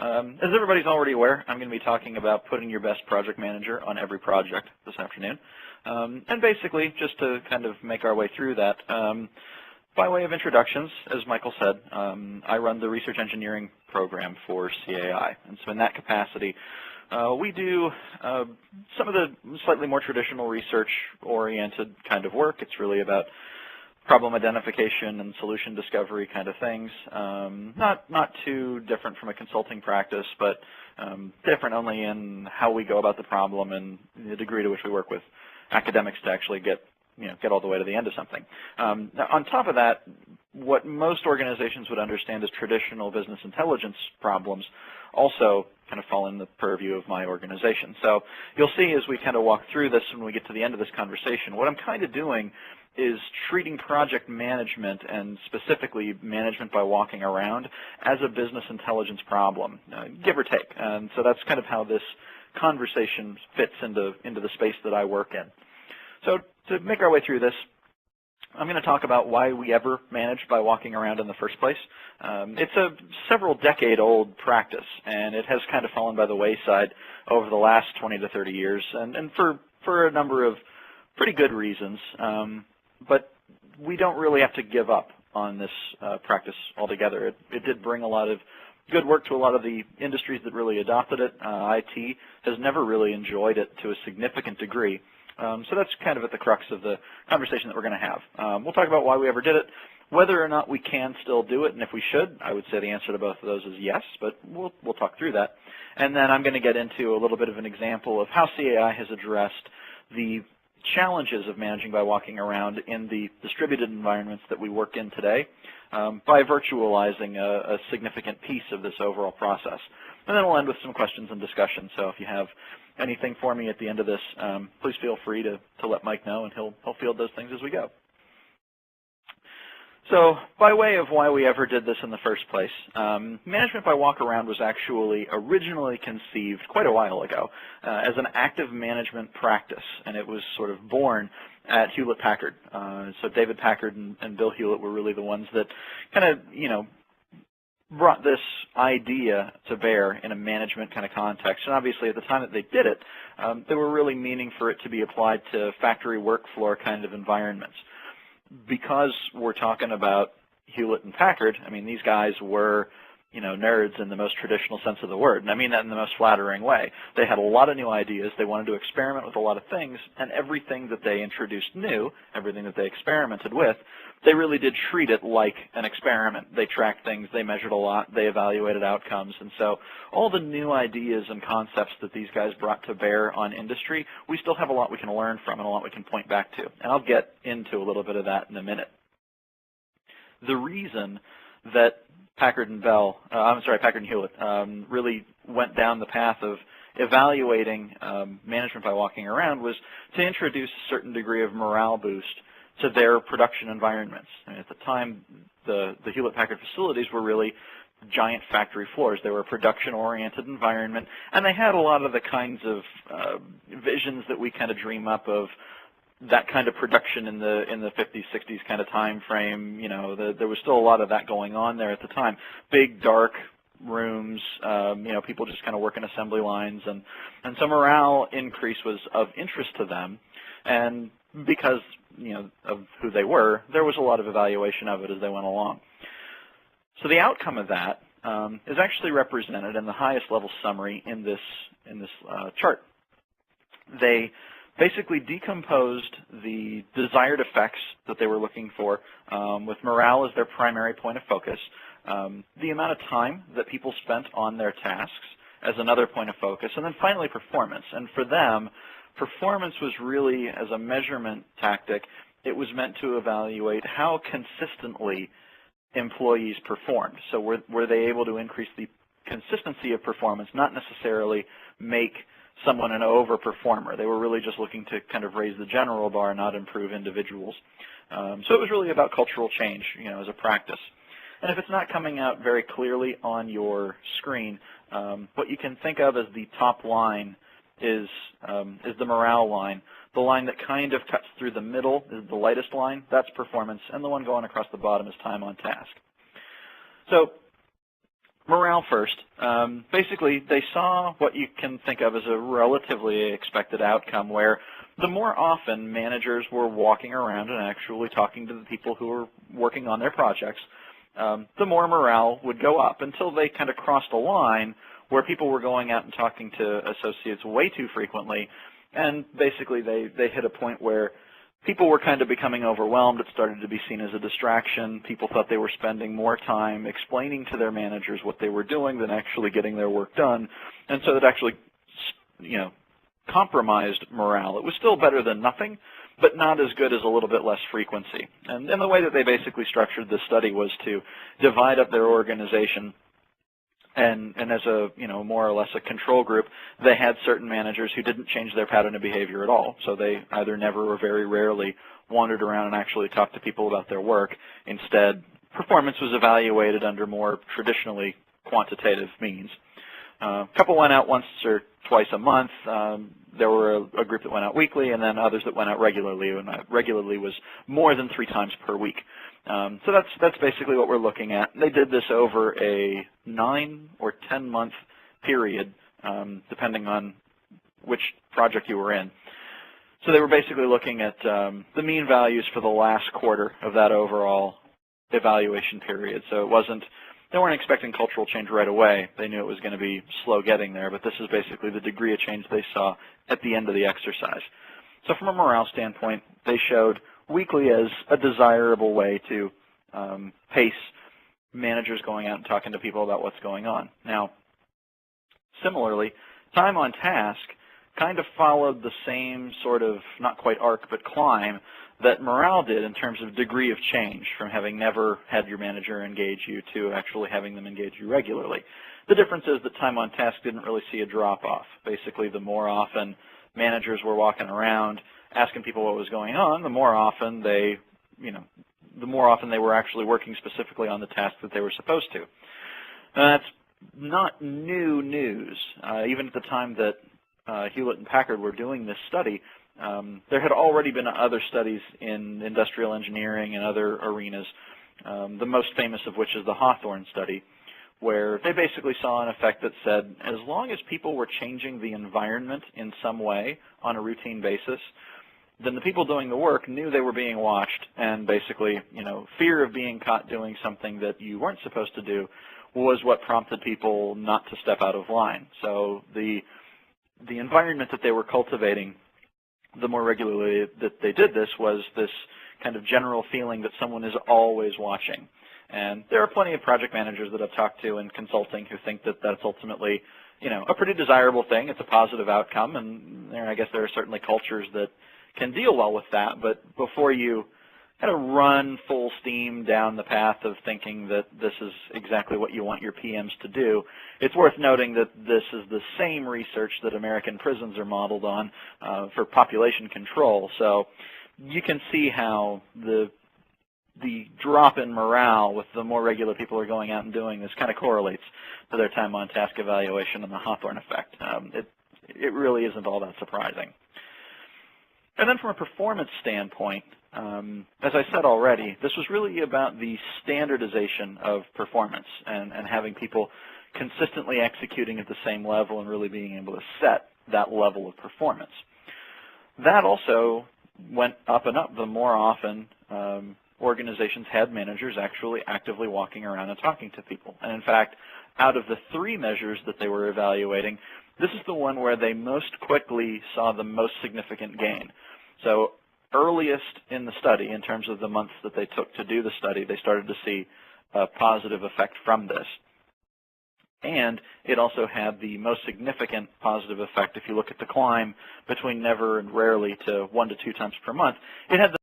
As everybody's already aware, I'm going to be talking about putting your best project manager on every project this afternoon. And basically, just to kind of make our way through that, by way of introductions, as Michael said, I run the research engineering program for CAI. And so in that capacity, we do some of the slightly more traditional research-oriented kind of work. It's really about problem identification and solution discovery kind of things. Not too different from a consulting practice, but different only in how we go about the problem and the degree to which we work with academics to actually get all the way to the end of something. Now, on top of that, what most organizations would understand as traditional business intelligence problems also kind of fall in the purview of my organization. So you'll see as we kind of walk through this when we get to the end of this conversation, what I'm kind of doing is treating project management and specifically management by walking around as a business intelligence problem, give or take. And so that's kind of how this conversation fits into the space that I work in. So to make our way through this, I'm going to talk about why we ever managed by walking around in the first place. It's a several-decade-old practice, and it has kind of fallen by the wayside over the last 20 to 30 years, and for a number of pretty good reasons. But we don't really have to give up on this practice altogether. It did bring a lot of good work to a lot of the industries that really adopted it. IT has never really enjoyed it to a significant degree. So that's kind of at the crux of the conversation that we're going to have. We'll talk about why we ever did it, whether or not we can still do it, and if we should. I would say the answer to both of those is yes, but we'll talk through that. And then I'm going to get into a little bit of an example of how CAI has addressed the challenges of managing by walking around in the distributed environments that we work in today by virtualizing a significant piece of this overall process. And then we'll end with some questions and discussion. So if you have anything for me at the end of this, please feel free to let Mike know, and he'll field those things as we go. So by way of why we ever did this in the first place, management by walk around was actually originally conceived quite a while ago as an active management practice, and it was sort of born at Hewlett-Packard. So David Packard and Bill Hewlett were really the ones that kind of, brought this idea to bear in a management kind of context. And obviously at the time that they did it, they were really meaning for it to be applied to factory work floor kind of environments. Because we're talking about Hewlett and Packard, I mean, these guys were, nerds in the most traditional sense of the word, and I mean that in the most flattering way. They had a lot of new ideas. They wanted to experiment with a lot of things, and everything that they introduced new, everything that they experimented with, they really did treat it like an experiment. They tracked things, they measured a lot, they evaluated outcomes, and so all the new ideas and concepts that these guys brought to bear on industry, we still have a lot we can learn from and a lot we can point back to, and I'll get into a little bit of that in a minute. The reason that Packard and Hewlett really went down the path of evaluating management by walking around was to introduce a certain degree of morale boost to their production environments. And at the time, the Hewlett-Packard facilities were really giant factory floors. They were a production-oriented environment, and they had a lot of the kinds of visions that we kind of dream up of that kind of production in the 50s, 60s kind of time frame. There was still a lot of that going on there at the time. Big, dark rooms, people just kind of working assembly lines, and so morale increase was of interest to them, and because of who they were, there was a lot of evaluation of it as they went along. So the outcome of that is actually represented in the highest level summary in this chart. They basically decomposed the desired effects that they were looking for, with morale as their primary point of focus, the amount of time that people spent on their tasks as another point of focus, and then finally performance. And for them, performance was really, as a measurement tactic, it was meant to evaluate how consistently employees performed. So were they able to increase the consistency of performance, not necessarily make someone an overperformer. They were really just looking to kind of raise the general bar, not improve individuals. So it was really about cultural change, as a practice. And if it's not coming out very clearly on your screen, what you can think of as the top line is the morale line. The line that kind of cuts through the middle is the lightest line. That's performance. And the one going across the bottom is time on task. So morale first. Basically, they saw what you can think of as a relatively expected outcome, where the more often managers were walking around and actually talking to the people who were working on their projects, the more morale would go up, until they kind of crossed a line where people were going out and talking to associates way too frequently, and basically they hit a point where people were kind of becoming overwhelmed. It started to be seen as a distraction. People thought they were spending more time explaining to their managers what they were doing than actually getting their work done, and so it actually, compromised morale. It was still better than nothing, but not as good as a little bit less frequency. And the way that they basically structured this study was to divide up their organization, and as a, more or less a control group, they had certain managers who didn't change their pattern of behavior at all. So they either never or very rarely wandered around and actually talked to people about their work. Instead, performance was evaluated under more traditionally quantitative means. A couple went out once or twice a month. There were a group that went out weekly, and then others that went out regularly, and regularly was more than 3 times per week. So that's basically what we're looking at. They did this over a 9 or 10 month period, depending on which project you were in. So they were basically looking at the mean values for the last quarter of that overall evaluation period. So they weren't expecting cultural change right away. They knew it was going to be slow getting there, but this is basically the degree of change they saw at the end of the exercise. So from a morale standpoint, they showed weekly as a desirable way to pace managers going out and talking to people about what's going on. Now, similarly, time on task kind of followed the same sort of, not quite arc, but climb that morale did in terms of degree of change, from having never had your manager engage you to actually having them engage you regularly. The difference is that time on task didn't really see a drop-off. Basically, the more often managers were walking around asking people what was going on, the more often they were actually working specifically on the task that they were supposed to. And that's not new news. Even at the time that Hewlett and Packard were doing this study, there had already been other studies in industrial engineering and other arenas, the most famous of which is the Hawthorne study, where they basically saw an effect that said as long as people were changing the environment in some way on a routine basis, then the people doing the work knew they were being watched, and basically, fear of being caught doing something that you weren't supposed to do was what prompted people not to step out of line. So the environment that they were cultivating, the more regularly that they did this, was this kind of general feeling that someone is always watching. And there are plenty of project managers that I've talked to in consulting who think that that's ultimately, a pretty desirable thing. It's a positive outcome, and I guess there are certainly cultures that can deal well with that. But before you kind of run full steam down the path of thinking that this is exactly what you want your PMs to do, it's worth noting that this is the same research that American prisons are modeled on for population control. So you can see how the drop in morale with the more regular people are going out and doing this kind of correlates to their time on task evaluation and the Hawthorne effect. It really isn't all that surprising. And then from a performance standpoint, as I said already, this was really about the standardization of performance and having people consistently executing at the same level and really being able to set that level of performance. That also went up and up the more often organizations had managers actually actively walking around and talking to people. And in fact, out of the 3 measures that they were evaluating, this is the one where they most quickly saw the most significant gain. So earliest in the study, in terms of the months that they took to do the study, they started to see a positive effect from this. And it also had the most significant positive effect. If you look at the climb between never and rarely to 1 to 2 times per month, it had the